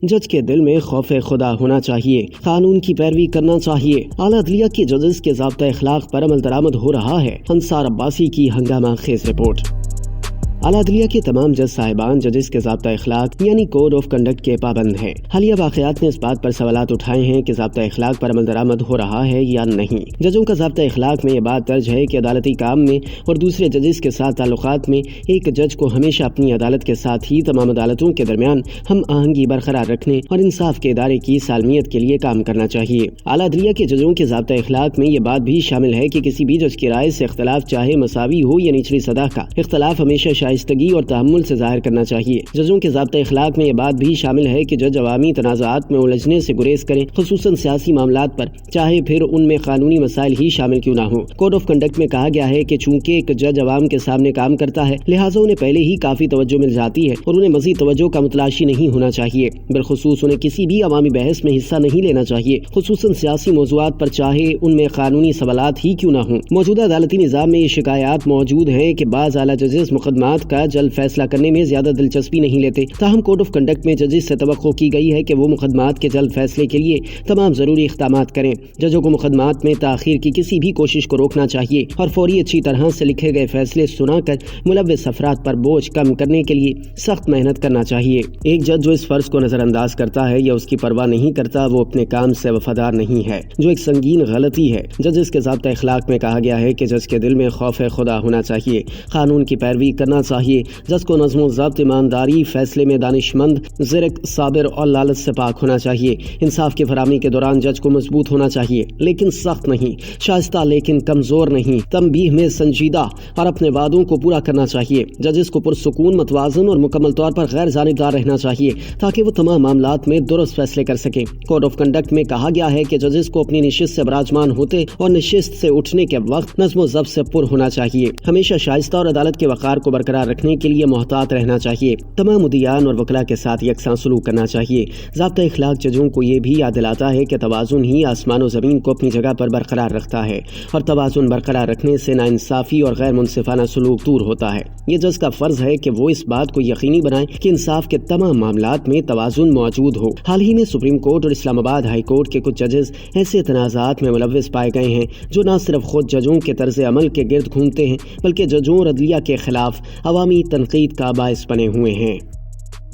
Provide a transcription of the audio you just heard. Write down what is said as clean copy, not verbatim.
جج کے دل میں خوف خدا ہونا چاہیے، قانون کی پیروی کرنا چاہیے۔ اعلیٰ عدلیہ کے ججز کے ضابطۂ اخلاق پر عمل درآمد ہو رہا ہے۔ انصار عباسی کی ہنگامہ خیز رپورٹ۔ اعلیٰ عدلیہ کے تمام جج صاحبان ججز کے ضابطۂ اخلاق یعنی کوڈ آف کنڈکٹ کے پابند ہیں۔ حالیہ واقعات نے اس بات پر سوالات اٹھائے ہیں کہ ضابطۂ اخلاق پر عمل درآمد ہو رہا ہے یا نہیں۔ ججوں کا ضابطۂ اخلاق میں یہ بات درج ہے کہ عدالتی کام میں اور دوسرے ججز کے ساتھ تعلقات میں ایک جج کو ہمیشہ اپنی عدالت کے ساتھ ہی تمام عدالتوں کے درمیان ہم آہنگی برقرار رکھنے اور انصاف کے ادارے کی سالمیت کے لیے کام کرنا چاہیے۔ اعلیٰ عدلیہ کے ججوں کے ضابطۂ اخلاق میں یہ بات بھی شامل ہے کہ کسی بھی جج کی رائے سے اختلاف چاہے مساوی ہو یا نچلی سطح کا، اختلاف ہمیشہ شائستگی اور تحمل سے ظاہر کرنا چاہیے۔ ججوں کے ضابطۂ اخلاق میں یہ بات بھی شامل ہے کہ جج عوامی تنازعات میں الجھنے سے گریز کریں، خصوصاً سیاسی معاملات پر، چاہے پھر ان میں قانونی مسائل ہی شامل کیوں نہ ہوں۔ کوڈ آف کنڈکٹ میں کہا گیا ہے کہ چونکہ ایک جج عوام کے سامنے کام کرتا ہے، لہٰذا انہیں پہلے ہی کافی توجہ مل جاتی ہے اور انہیں مزید توجہ کا متلاشی نہیں ہونا چاہیے۔ بالخصوص انہیں کسی بھی عوامی بحث میں حصہ نہیں لینا چاہیے، خصوصاً سیاسی موضوعات پر، چاہے ان میں قانونی سوالات ہی کیوں نہ ہوں۔ موجودہ عدالتی نظام میں یہ شکایات موجود ہیں کہ بعض اعلیٰ ججز مقدمات کا جلد فیصلہ کرنے میں زیادہ دلچسپی نہیں لیتے، تاہم کوڈ آف کنڈکٹ میں ججز سے توقع کی گئی ہے کہ وہ مقدمات کے جلد فیصلے کے لیے تمام ضروری اقدامات کریں۔ ججوں کو مقدمات میں تاخیر کی کسی بھی کوشش کو روکنا چاہیے اور فوری اچھی طرح سے لکھے گئے فیصلے سنا کر ملوث افراد پر بوجھ کم کرنے کے لیے سخت محنت کرنا چاہیے۔ ایک جج جو اس فرض کو نظر انداز کرتا ہے یا اس کی پرواہ نہیں کرتا، وہ اپنے کام سے وفادار نہیں ہے، جو ایک سنگین غلطی ہے۔ ججز کے ضابطۂ اخلاق میں کہا گیا ہے کہ جج کے دل میں خوف خدا ہونا چاہیے، قانون کی پیروی کرنا چاہیے، جج کو نظم و ضبط، ایمانداری، فیصلے میں دانش مند، زرک، صابر اور لالچ سے پاک ہونا چاہیے۔ انصاف کی فراہمی کے دوران جج کو مضبوط ہونا چاہیے لیکن سخت نہیں، شائستہ لیکن کمزور نہیں، تنبیہ میں سنجیدہ اور اپنے وعدوں کو پورا کرنا چاہیے۔ ججز کو پرسکون، متوازن اور مکمل طور پر غیر جانبدار رہنا چاہیے تاکہ وہ تمام معاملات میں درست فیصلے کر سکیں۔ کوڈ آف کنڈکٹ میں کہا گیا ہے کہ ججز کو اپنی نشست سے براجمان ہوتے اور نشست سے اٹھنے کے وقت نظم و ضبط سے پر ہونا چاہیے، ہمیشہ شائستہ اور عدالت کے وقار کو برقرار رکھنے کے لیے محتاط رہنا چاہیے، تمام مدعیان اور وکلاء کے ساتھ یکساں سلوک کرنا چاہیے۔ ضابطۂ اخلاق ججوں کو یہ بھی یاد دلاتا ہے کہ توازن ہی آسمان و زمین کو اپنی جگہ پر برقرار رکھتا ہے اور توازن برقرار رکھنے سے ناانصافی اور غیر منصفانہ سلوک دور ہوتا ہے۔ یہ جج کا فرض ہے کہ وہ اس بات کو یقینی بنائیں کہ انصاف کے تمام معاملات میں توازن موجود ہو۔ حال ہی میں سپریم کورٹ اور اسلام آباد ہائی کورٹ کے کچھ ججز ایسے تنازعات میں ملوث پائے گئے ہیں جو نہ صرف خود ججوں کے طرز عمل کے گرد گھومتے ہیں بلکہ ججوں اور عدلیہ کے خلاف عوامی تنقید کا باعث بنے ہوئے ہیں۔